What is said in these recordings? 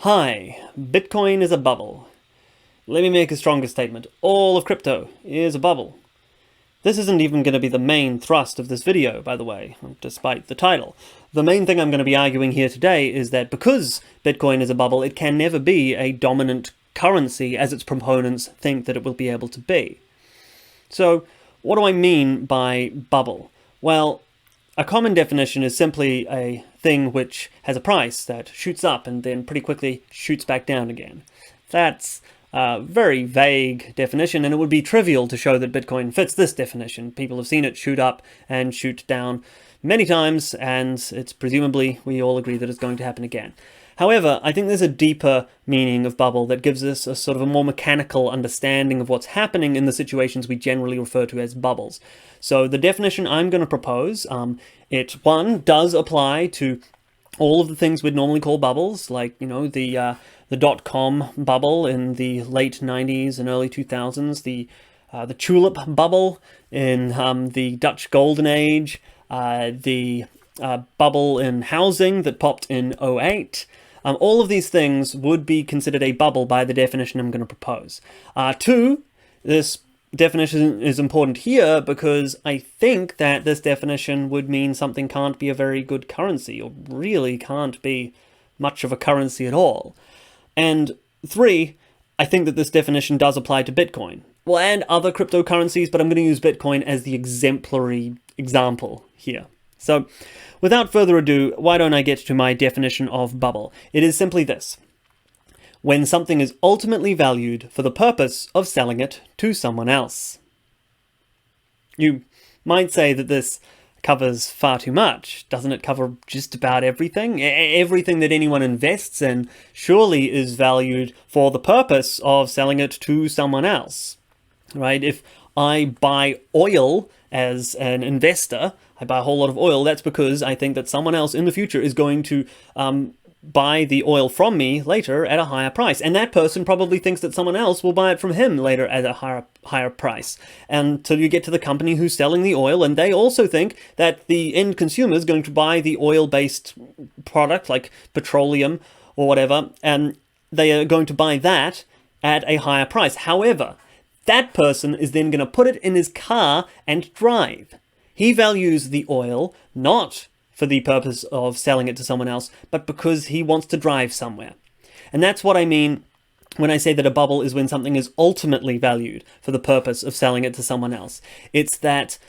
Hi, Bitcoin is a bubble. Let me make a stronger statement. All of crypto is a bubble. This isn't even going to be the main thrust of this video, by the way, despite the title. The main thing I'm going to be arguing here today is that because Bitcoin is a bubble, it can never be a dominant currency as its proponents think that it will be able to be. So, what do I mean by bubble? Well, a common definition is simply a thing which has a price that shoots up and then pretty quickly shoots back down again. That's a very vague definition, and it would be trivial to show that Bitcoin fits this definition. People have seen it shoot up and shoot down many times, and it's presumably, we all agree that it's going to happen again. However, I think there's a deeper meaning of bubble that gives us a sort of a more mechanical understanding of what's happening in the situations we generally refer to as bubbles. So the definition I'm going to propose, one, does apply to all of the things we'd normally call bubbles, like, the dot-com bubble in the late 90s and early 2000s, the tulip bubble in the Dutch Golden Age, the bubble in housing that popped in '08. All of these things would be considered a bubble by the definition I'm going to propose. Two, this definition is important here because I think that this definition would mean something can't be a very good currency, or really can't be much of a currency at all. And three, I think that this definition does apply to Bitcoin. Well, and other cryptocurrencies, but I'm going to use Bitcoin as the exemplary example here. So, without further ado, why don't I get to my definition of bubble? It is simply this. When something is ultimately valued for the purpose of selling it to someone else. You might say that this covers far too much. Doesn't it cover just about everything? Everything that anyone invests in surely is valued for the purpose of selling it to someone else, right? If I buy oil as an investor, I buy a whole lot of oil, that's because I think that someone else in the future is going to buy the oil from me later at a higher price. And that person probably thinks that someone else will buy it from him later at a higher price. Until you get to the company who's selling the oil, and they also think that the end consumer is going to buy the oil-based product, like petroleum or whatever, and they are going to buy that at a higher price. However, that person is then going to put it in his car and drive. He values the oil not for the purpose of selling it to someone else, but because he wants to drive somewhere. And that's what I mean when I say that a bubble is when something is ultimately valued for the purpose of selling it to someone else. It's that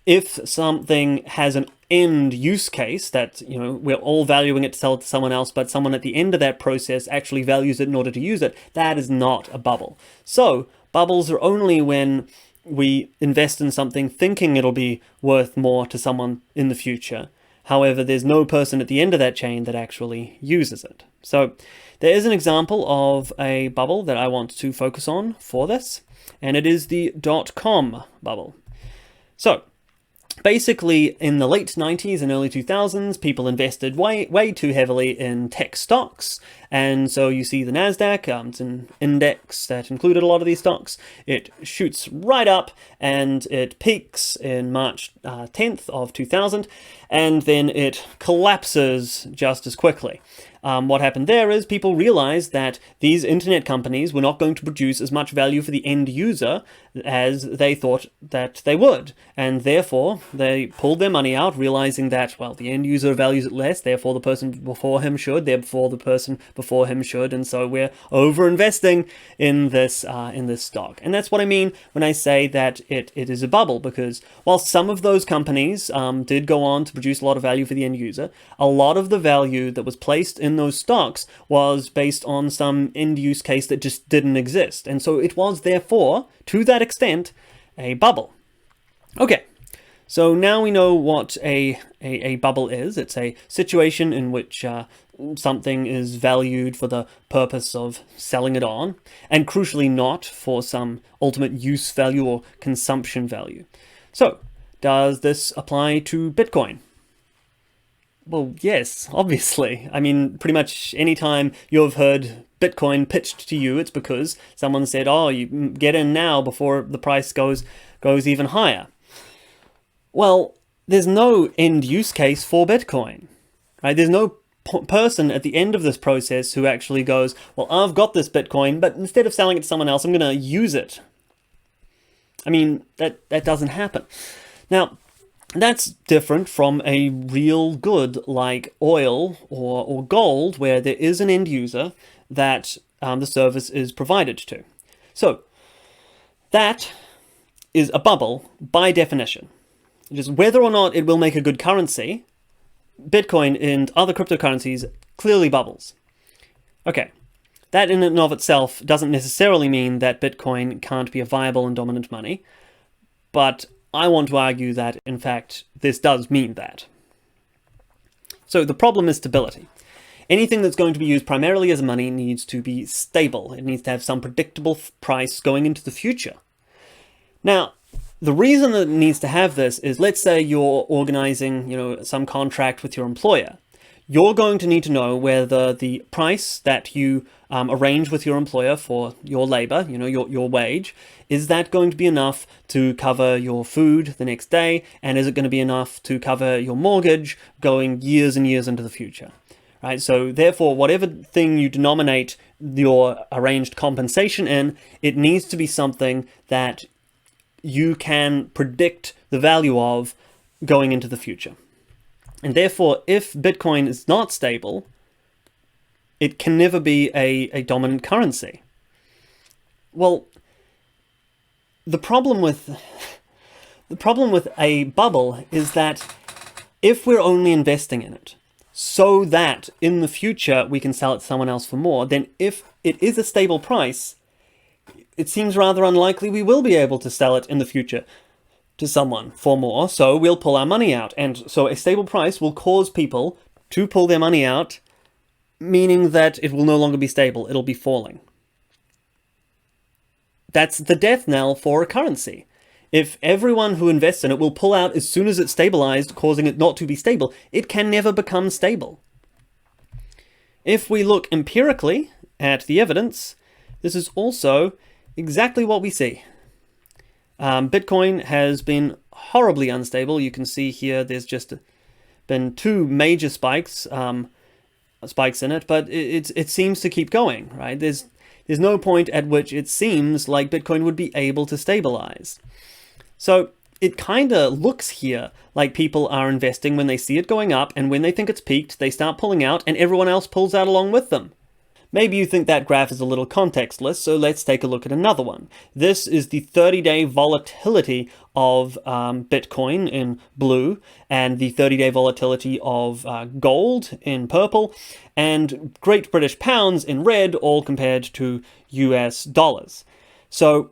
if something has an end use case that, we're all valuing it to sell it to someone else, but someone at the end of that process actually values it in order to use it, that is not a bubble. So, bubbles are only when we invest in something thinking it'll be worth more to someone in the future. However, there's no person at the end of that chain that actually uses it. So there is an example of a bubble that I want to focus on for this, and it is the dot-com bubble. So basically, in the late 90s and early 2000s, people invested way too heavily in tech stocks. And so you see the NASDAQ, it's an index that included a lot of these stocks. It shoots right up and it peaks in March 10th of 2000, and then it collapses just as quickly. What happened there is people realized that these internet companies were not going to produce as much value for the end user as they thought that they would. And therefore, they pulled their money out, realizing that, well, the end user values it less, therefore the person before him should, therefore the person before him should, and so we're over-investing in this stock. And that's what I mean when I say that it is a bubble, because while some of those companies did go on to produce a lot of value for the end user, a lot of the value that was placed in those stocks was based on some end use case that just didn't exist. And so it was therefore, to that extent, a bubble. Okay, so now we know what a bubble is. It's a situation in which something is valued for the purpose of selling it on, and crucially not for some ultimate use value or consumption value. So, does this apply to Bitcoin? Well, yes, obviously. I mean, pretty much any time you've heard Bitcoin pitched to you, it's because someone said, oh, you get in now before the price goes even higher. Well, there's no end use case for Bitcoin, right? There's no person at the end of this process who actually goes, well, I've got this Bitcoin, but instead of selling it to someone else, I'm going to use it. I mean, that doesn't happen. Now, that's different from a real good like oil or gold, where there is an end user that the service is provided to. So, that is a bubble by definition. Just whether or not it will make a good currency, Bitcoin and other cryptocurrencies clearly bubbles. Okay, that in and of itself doesn't necessarily mean that Bitcoin can't be a viable and dominant money, but I want to argue that, in fact, this does mean that. So the problem is stability. Anything that's going to be used primarily as money needs to be stable. It needs to have some predictable price going into the future. Now, the reason that it needs to have this is, let's say you're organizing, some contract with your employer. You're going to need to know whether the price that you arrange with your employer for your labor, your wage, is that going to be enough to cover your food the next day, and is it going to be enough to cover your mortgage going years and years into the future? Right? So therefore, whatever thing you denominate your arranged compensation in, it needs to be something that you can predict the value of going into the future. And therefore, if Bitcoin is not stable, it can never be a dominant currency. Well, the problem with a bubble is that if we're only investing in it so that in the future we can sell it to someone else for more, then if it is a stable price, it seems rather unlikely we will be able to sell it in the future to someone for more, so we'll pull our money out. And so a stable price will cause people to pull their money out, meaning that it will no longer be stable, it'll be falling. That's the death knell for a currency. If everyone who invests in it will pull out as soon as it's stabilized, causing it not to be stable, it can never become stable. If we look empirically at the evidence, this is also exactly what we see. Bitcoin has been horribly unstable. You can see here there's just been two major spikes in it, but it seems to keep going, right? There's no point at which it seems like Bitcoin would be able to stabilize. So it kind of looks here like people are investing when they see it going up, and when they think it's peaked, they start pulling out, and everyone else pulls out along with them. Maybe you think that graph is a little contextless, so let's take a look at another one. This is the 30-day volatility of Bitcoin in blue, and the 30-day volatility of gold in purple, and Great British Pounds in red, all compared to US dollars. So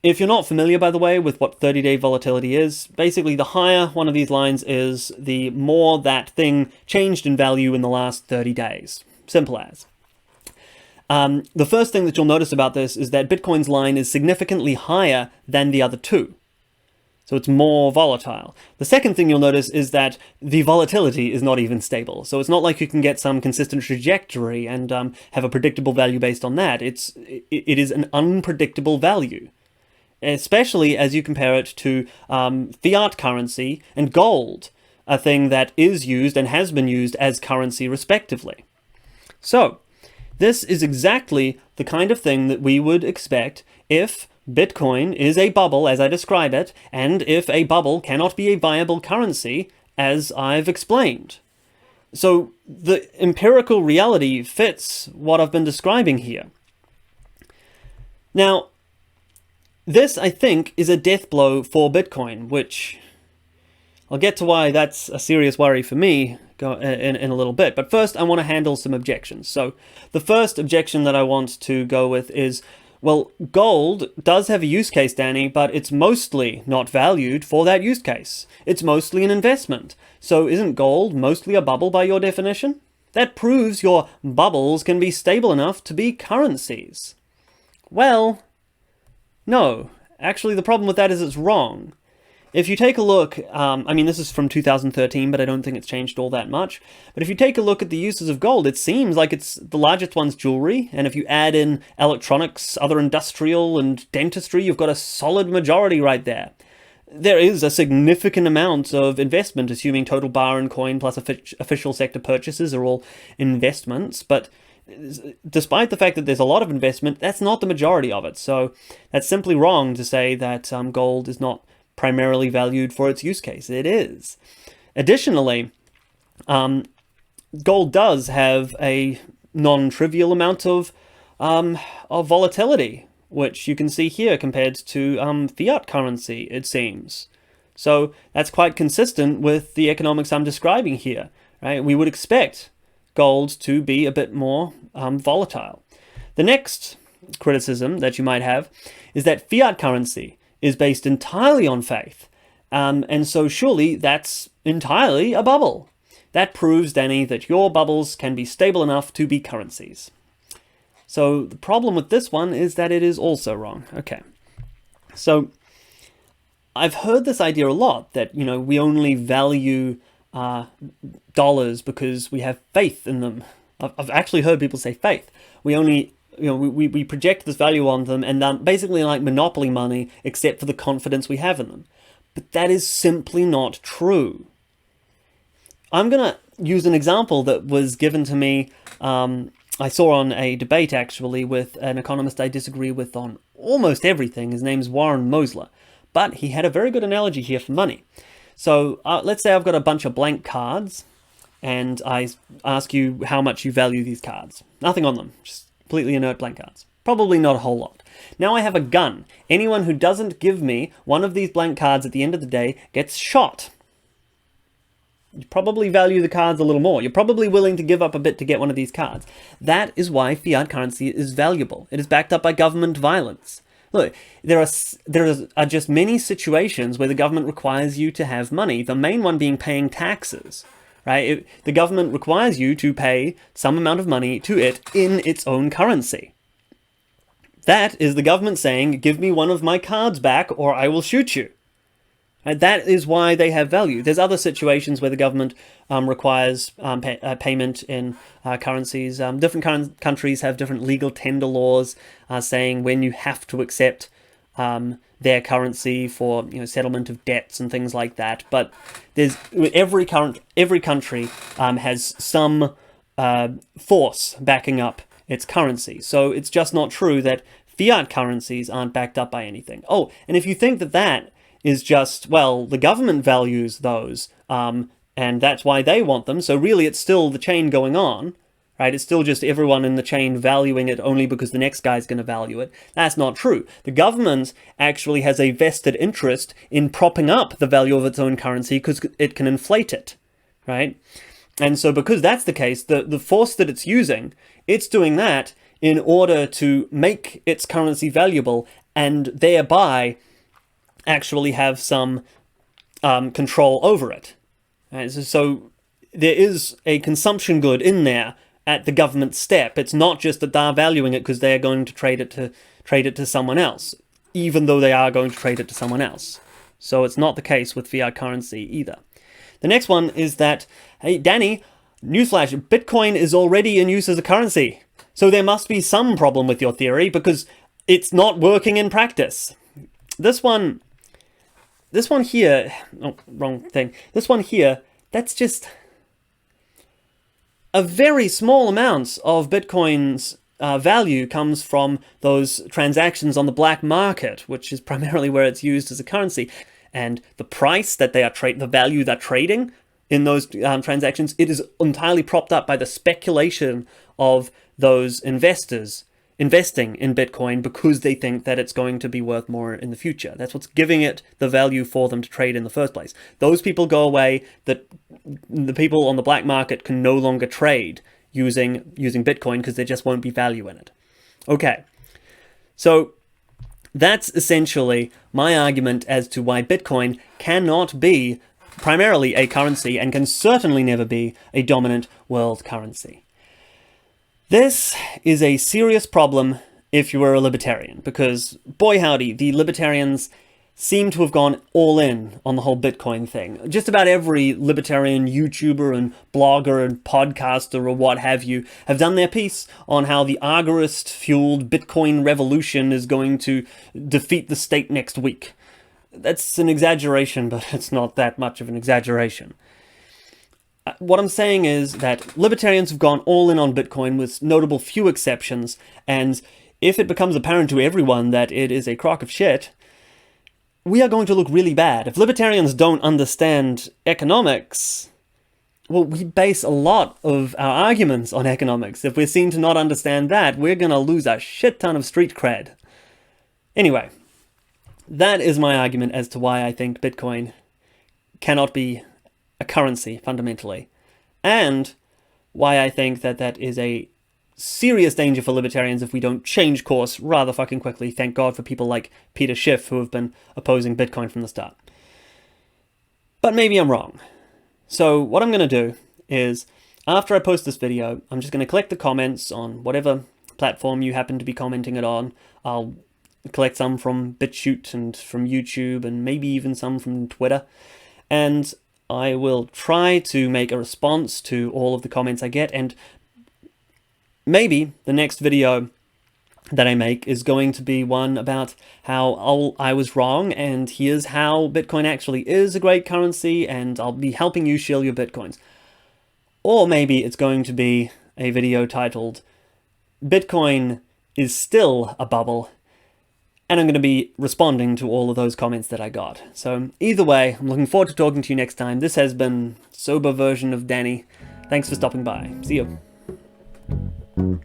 if you're not familiar, by the way, with what 30-day volatility is, basically the higher one of these lines is, the more that thing changed in value in the last 30 days. Simple as. The first thing that you'll notice about this is that Bitcoin's line is significantly higher than the other two. So it's more volatile. The second thing you'll notice is that the volatility is not even stable. So it's not like you can get some consistent trajectory and have a predictable value based on that. It is an unpredictable value, especially as you compare it to fiat currency and gold, a thing that is used and has been used as currency respectively. So this is exactly the kind of thing that we would expect if Bitcoin is a bubble, as I describe it, and if a bubble cannot be a viable currency, as I've explained. So the empirical reality fits what I've been describing here. Now, this, I think, is a death blow for Bitcoin, which I'll get to why that's a serious worry for me in a little bit. But first, I want to handle some objections. So the first objection that I want to go with is, well, gold does have a use case, Danny, but it's mostly not valued for that use case. It's mostly an investment. So isn't gold mostly a bubble by your definition? That proves your bubbles can be stable enough to be currencies. Well, no. Actually, the problem with that is it's wrong. If you take a look, this is from 2013, but I don't think it's changed all that much. But if you take a look at the uses of gold, it seems like it's the largest one's jewelry. And if you add in electronics, other industrial and dentistry, you've got a solid majority right there. there is a significant amount of investment, assuming total bar and coin plus official sector purchases are all investments. But despite the fact that there's a lot of investment, that's not the majority of it. So that's simply wrong to say that gold is not primarily valued for its use case. It is. Additionally, gold does have a non-trivial amount of volatility, which you can see here compared to fiat currency, it seems. So that's quite consistent with the economics I'm describing here, right? We would expect gold to be a bit more volatile. The next criticism that you might have is that fiat currency is based entirely on faith, and so surely that's entirely a bubble. That proves, Danny, that your bubbles can be stable enough to be currencies. So the problem with this one is that it is also wrong. Okay, so I've heard this idea a lot, that, you know, we only value dollars because we have faith in them. I've actually heard people say faith. We only, you know, we project this value on them, and basically like monopoly money, except for the confidence we have in them. But that is simply not true. I'm going to use an example that was given to me, I saw on a debate actually with an economist I disagree with on almost everything. His name's Warren Mosler, but he had a very good analogy here for money. So let's say I've got a bunch of blank cards, and I ask you how much you value these cards. Nothing on them, just completely inert blank cards. Probably not a whole lot. Now I have a gun. Anyone who doesn't give me one of these blank cards at the end of the day gets shot. You probably value the cards a little more. You're probably willing to give up a bit to get one of these cards. That is why fiat currency is valuable. It is backed up by government violence. Look, there are just many situations where the government requires you to have money, the main one being paying taxes, right? The government requires you to pay some amount of money to it in its own currency. That is the government saying, give me one of my cards back or I will shoot you. That is why they have value. There's other situations where the government requires payment in currencies. Different countries have different legal tender laws saying when you have to accept their currency for, you know, settlement of debts and things like that. But there's every country has some force backing up its currency. So it's just not true that fiat currencies aren't backed up by anything. Oh, and if you think that that is just, well, the government values those, and that's why they want them, so really it's still the chain going on, right? It's still just everyone in the chain valuing it only because the next guy's going to value it. That's not true. The government actually has a vested interest in propping up the value of its own currency because it can inflate it, right? And so because that's the case, the force that it's using, it's doing that in order to make its currency valuable and thereby actually have some control over it. Right? So there is a consumption good in there at the government step. It's not just that they're valuing it because they're going to trade it to someone else, even though they are going to trade it to someone else. So it's not the case with fiat currency either. The next one is that, hey, Danny, newsflash, Bitcoin is already in use as a currency. So there must be some problem with your theory because it's not working in practice. This one here, oh, wrong thing. This one here, that's just a very small amount of Bitcoin's value comes from those transactions on the black market, which is primarily where it's used as a currency. And the price that they are the value they're trading in those transactions, it is entirely propped up by the speculation of those investors investing in Bitcoin because they think that it's going to be worth more in the future. That's what's giving it the value for them to trade in the first place. Those people go away, that the people on the black market can no longer trade using Bitcoin because there just won't be value in it. Okay, so that's essentially my argument as to why Bitcoin cannot be primarily a currency and can certainly never be a dominant world currency. This is a serious problem if you were a libertarian, because, boy howdy, the libertarians seem to have gone all in on the whole Bitcoin thing. Just about every libertarian YouTuber and blogger and podcaster or what have you have done their piece on how the Argorist-fueled Bitcoin revolution is going to defeat the state next week. That's an exaggeration, but it's not that much of an exaggeration. What I'm saying is that libertarians have gone all in on Bitcoin with notable few exceptions, and if it becomes apparent to everyone that it is a crock of shit, we are going to look really bad. If libertarians don't understand economics, well, we base a lot of our arguments on economics. If we're seen to not understand that, we're going to lose a shit ton of street cred. Anyway, that is my argument as to why I think Bitcoin cannot be a currency, fundamentally. And why I think that that is a serious danger for libertarians if we don't change course rather fucking quickly. Thank God for people like Peter Schiff who have been opposing Bitcoin from the start. But maybe I'm wrong. So what I'm going to do is, after I post this video, I'm just going to collect the comments on whatever platform you happen to be commenting it on. I'll collect some from BitChute and from YouTube and maybe even some from Twitter. And I will try to make a response to all of the comments I get, and maybe the next video that I make is going to be one about how I was wrong, and here's how Bitcoin actually is a great currency, and I'll be helping you shill your Bitcoins. Or maybe it's going to be a video titled, Bitcoin is still a bubble, and I'm going to be responding to all of those comments that I got. So either way, I'm looking forward to talking to you next time. This has been Sober Version of Danny. Thanks for stopping by. See you.